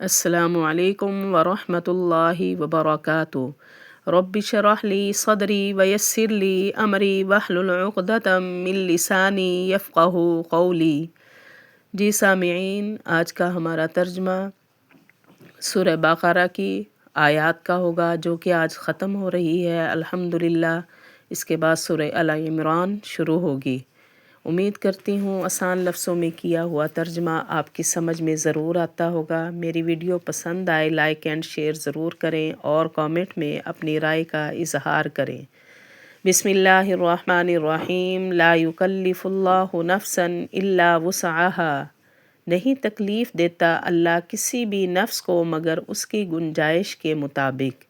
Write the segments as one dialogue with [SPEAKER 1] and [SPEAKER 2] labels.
[SPEAKER 1] السلام علیکم ورحمۃ اللہ وبرکاتہ۔ رب اشرح لی صدری ویسر لی امری واحلل عقدۃ من لسانی یفقہوا قولی۔ جی سامعین، آج کا ہمارا ترجمہ سورہ بقرہ کی آیات کا ہوگا، جو کہ آج ختم ہو رہی ہے الحمدللہ۔ اس کے بعد سورہ آل عمران شروع ہوگی۔ امید کرتی ہوں آسان لفظوں میں کیا ہوا ترجمہ آپ کی سمجھ میں ضرور آتا ہوگا۔ میری ویڈیو پسند آئے لائک اینڈ شیئر ضرور کریں اور کامنٹ میں اپنی رائے کا اظہار کریں۔ بسم اللہ الرحمن الرحیم۔ لا یکلف اللہ نفسا الا وسعها۔ نہیں تکلیف دیتا اللہ کسی بھی نفس کو مگر اس کی گنجائش کے مطابق،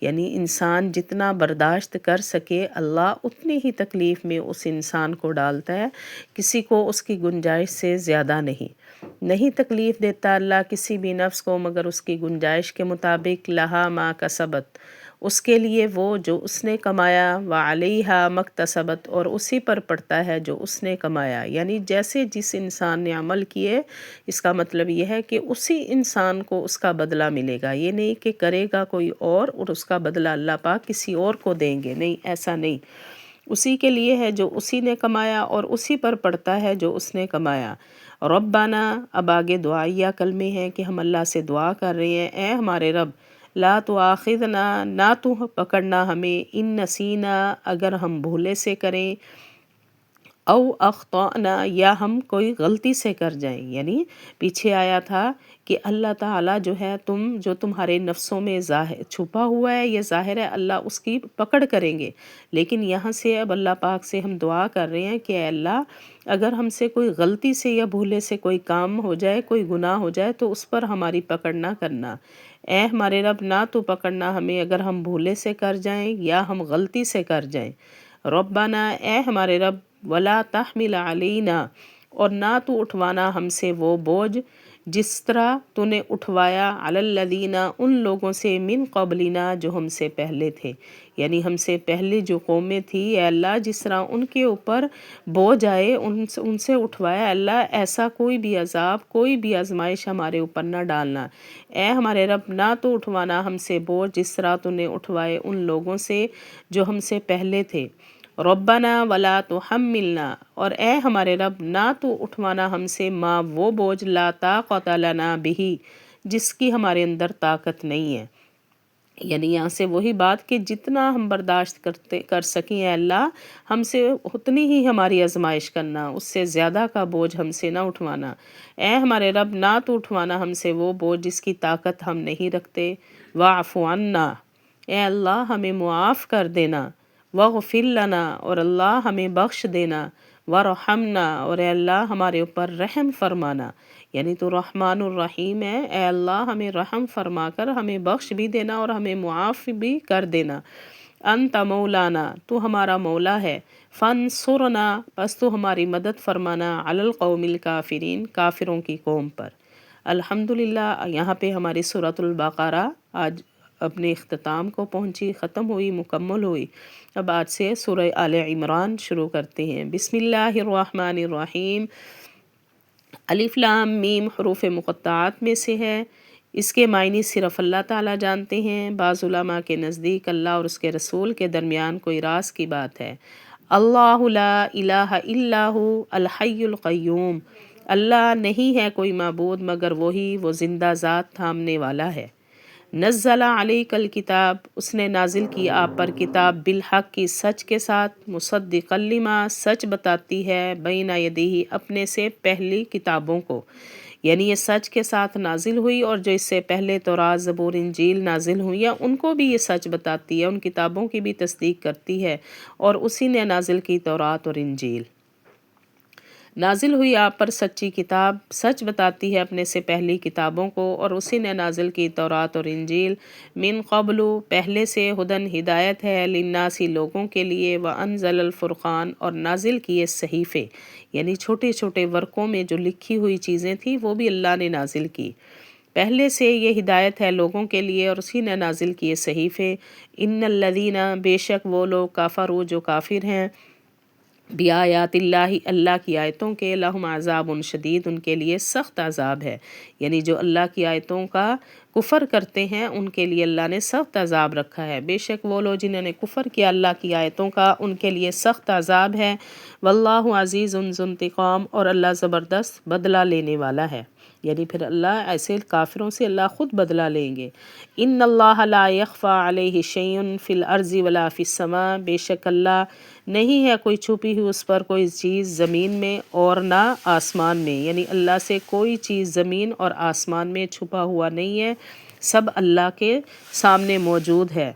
[SPEAKER 1] یعنی انسان جتنا برداشت کر سکے اللہ اتنی ہی تکلیف میں اس انسان کو ڈالتا ہے، کسی کو اس کی گنجائش سے زیادہ نہیں تکلیف دیتا اللہ کسی بھی نفس کو مگر اس کی گنجائش کے مطابق۔ لہا ما کسبت، اس کے لیے وہ جو اس نے کمایا، وعلیہا مکتسبت، اور اسی پر پڑتا ہے جو اس نے کمایا، یعنی جیسے جس انسان نے عمل کیے، اس کا مطلب یہ ہے کہ اسی انسان کو اس کا بدلہ ملے گا۔ یہ نہیں کہ کرے گا کوئی اور اس کا بدلہ اللہ پاک کسی اور کو دیں گے، نہیں، ایسا نہیں۔ اسی کے لیے ہے جو اسی نے کمایا اور اسی پر پڑتا ہے جو اس نے کمایا۔ ربنا، اب آگے دعائیہ کلمے ہیں کہ ہم اللہ سے دعا کر رہے ہیں، اے ہمارے رب، لا تؤاخذنا، نہ تو پکڑنا ہمیں، ان نسینا، اگر ہم بھولے سے کریں، او اخطأنا، یا ہم کوئی غلطی سے کر جائیں۔ یعنی پیچھے آیا تھا کہ اللہ تعالیٰ جو ہے جو تمہارے نفسوں میں چھپا ہوا ہے یہ ظاہر ہے، اللہ اس کی پکڑ کریں گے، لیکن یہاں سے اب اللہ پاک سے ہم دعا کر رہے ہیں کہ اے اللہ، اگر ہم سے کوئی غلطی سے یا بھولے سے کوئی کام ہو جائے، کوئی گناہ ہو جائے تو اس پر ہماری پکڑ نہ کرنا۔ اے ہمارے رب، نہ تو پکڑنا ہمیں اگر ہم بھولے سے کر جائیں یا ہم غلطی سے کر جائیں۔ ربنا، اے ہمارے رب، ولا تحمل علینا، اور نہ تو اٹھوانا ہم سے وہ بوجھ جس طرح تو نے اٹھوایا علی الذین، ان لوگوں سے، من قبلنا، جو ہم سے پہلے تھے، یعنی ہم سے پہلے جو قومیں تھی، اے اللہ جس طرح ان کے اوپر بوجھ آئے ان سے اٹھوایا، اللہ ایسا کوئی بھی عذاب، کوئی بھی آزمائش ہمارے اوپر نہ ڈالنا۔ اے ہمارے رب، نہ تو اٹھوانا ہم سے بوجھ جس طرح تو نے اٹھوائے ان لوگوں سے جو ہم سے پہلے تھے۔ ربنا ولا تحملنا، اور اے ہمارے رب، نہ تو اٹھوانا ہم سے ما وہ بوجھ، لا طاقت لنا بہ، جس کی ہمارے اندر طاقت نہیں ہے۔ یعنی یہاں سے وہی بات کہ جتنا ہم برداشت کر سکیں اے اللہ، ہم سے اتنی ہی ہماری آزمائش کرنا، اس سے زیادہ کا بوجھ ہم سے نہ اٹھوانا۔ اے ہمارے رب، نہ تو اٹھوانا ہم سے وہ بوجھ جس کی طاقت ہم نہیں رکھتے۔ واعف عنا، اے اللہ ہمیں معاف کر دینا۔ واغفر لنا، اور اللہ ہمیں بخش دینا۔ وارحمنا، اور اے اللہ ہمارے اوپر رحم فرمانا، یعنی تو رحمان الرحیم ہے، اے اللہ ہمیں رحم فرما کر ہمیں بخش بھی دینا اور ہمیں معاف بھی کر دینا۔ انت مولانا، تو ہمارا مولا ہے، فانصرنا، پس تو ہماری مدد فرمانا، علی القوم الکافرین، کافروں کی قوم پر۔ الحمدللہ، یہاں پہ ہماری سورۃ البقرہ آج اپنے اختتام کو پہنچی، ختم ہوئی، مکمل ہوئی۔ اب آج سے سورہ آل عمران شروع کرتے ہیں۔ بسم اللہ الرحمن الرحیم۔ الف لام میم حروف مقطعات میں سے ہے، اس کے معنی صرف اللہ تعالیٰ جانتے ہیں۔ بعض علماء کے نزدیک اللہ اور اس کے رسول کے درمیان کوئی راز کی بات ہے۔ اللہ لا الہ الا ہو الحی القیوم، اللہ نہیں ہے کوئی معبود مگر وہی، وہ زندہ ذات، تھامنے والا ہے۔ نزل علیک الکتاب، اس نے نازل کی آپ پر کتاب، بالحق کی، سچ کے ساتھ، مصدقا لما، سچ بتاتی ہے، بین یدیہ، اپنے سے پہلی کتابوں کو، یعنی یہ سچ کے ساتھ نازل ہوئی، اور جو اس سے پہلے تورات، زبور، انجیل نازل ہوئی ہیں ان کو بھی یہ سچ بتاتی ہے، ان کتابوں کی بھی تصدیق کرتی ہے، اور اسی نے نازل کی تورات اور انجیل۔ نازل ہوئی آپ پر سچی کتاب، سچ بتاتی ہے اپنے سے پہلی کتابوں کو، اور اسی نے نازل کی تورات اور انجیل، من قبل، پہلے سے، ہدن، ہدایت ہے، للناس، لوگوں کے لیے، وانزل الفرقان، اور نازل کیے صحیفے، یعنی چھوٹے چھوٹے ورقوں میں جو لکھی ہوئی چیزیں تھیں وہ بھی اللہ نے نازل کی۔ پہلے سے یہ ہدایت ہے لوگوں کے لیے، اور اسی نے نازل کیے صحیفے۔ ان الذین، بے شک وہ لوگ، کفروا، جو کافر ہیں، بیایات اللہ، اللہ کی آیتوں کے، لہم عذاب شدید، ان کے لیے سخت عذاب ہے، یعنی جو اللہ کی آیتوں کا کفر کرتے ہیں ان کے لیے اللہ نے سخت عذاب رکھا ہے۔ بے شک وہ لوگ جنہوں نے کفر کیا اللہ کی آیتوں کا، ان کے لیے سخت عذاب ہے۔ واللہ عزیز ذو انتقام، اور اللہ زبردست بدلہ لینے والا ہے، یعنی پھر اللہ ایسے کافروں سے اللہ خود بدلہ لیں گے۔ ان اللہ لا یخفی علیہ شیء فی الارض ولا فی السماء، بے شک اللہ نہیں ہے کوئی چھپی ہوئی اس پر کوئی چیز زمین میں اور نہ آسمان میں، یعنی اللہ سے کوئی چیز زمین اور آسمان میں چھپا ہوا نہیں ہے، سب اللہ کے سامنے موجود ہے۔